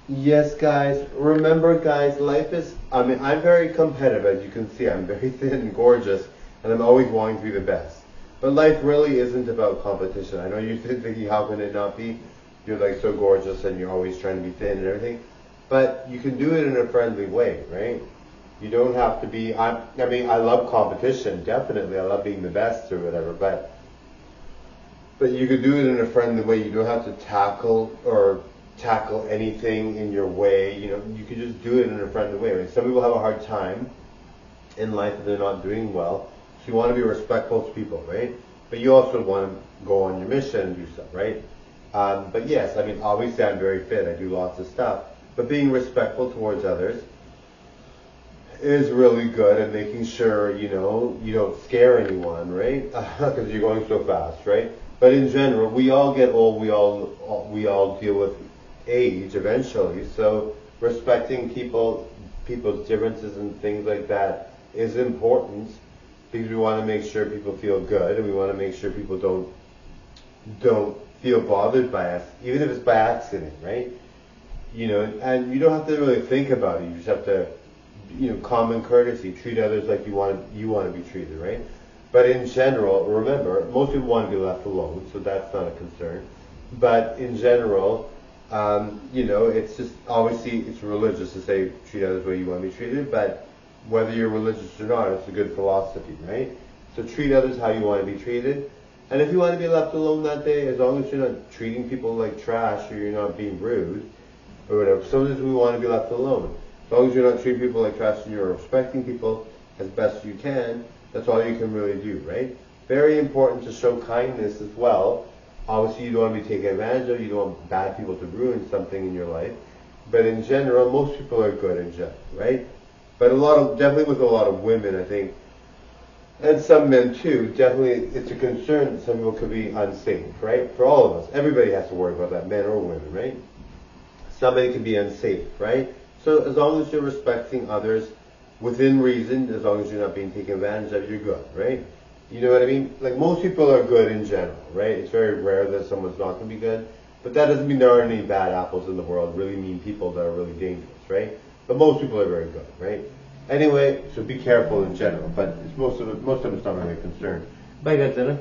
Yes, guys. Remember, guys, life is, I'm very competitive, as you can see. I'm very thin and gorgeous, and I'm always wanting to be the best. But life really isn't about competition. I know you're thinking, how can it not be? You're like so gorgeous and you're always trying to be thin and everything. But you can do it in a friendly way, right? You don't have to be, I love competition, definitely. I love being the best or whatever, but you could do it in a friendly way. You don't have to tackle anything in your way. You know, you could just do it in a friendly way. Right? Some people have a hard time in life and they're not doing well. So you want to be respectful to people, right? But you also want to go on your mission and do stuff, right? But yes, obviously I'm very fit. I do lots of stuff. But being respectful towards others is really good, and making sure, you don't scare anyone, right? Because you're going so fast, right? But in general, we all get old. We all deal with age eventually. So respecting people's differences and things like that is important, because we want to make sure people feel good, and we want to make sure people don't feel bothered by us, even if it's by accident, right? And you don't have to really think about it. You just have to, common courtesy, treat others like you want to be treated, right? But in general, remember, most people want to be left alone, so that's not a concern. But in general, it's just, obviously it's religious to say treat others the way you want to be treated, but whether you're religious or not, it's a good philosophy, right? So treat others how you want to be treated. And if you want to be left alone that day, as long as you're not treating people like trash or you're not being rude or whatever, sometimes we want to be left alone. As long as you're not treating people like trash and you're respecting people as best you can, that's all you can really do, right? Very important to show kindness as well. Obviously, you don't want to be taken advantage of. You don't want bad people to ruin something in your life. But in general, most people are good in general, right? But definitely with a lot of women, I think, and some men too, definitely it's a concern that some people could be unsafe, right? For all of us. Everybody has to worry about that, men or women, right? Somebody can be unsafe, right? So as long as you're respecting others within reason, as long as you're not being taken advantage of, you're good, right? You know what I mean? Like, most people are good in general, right? It's very rare that someone's not going to be good. But that doesn't mean there aren't any bad apples in the world, really mean people that are really dangerous, right? But most people are very good, right? Anyway, so be careful in general. But most of it's not really a concern. Bye, Godzilla.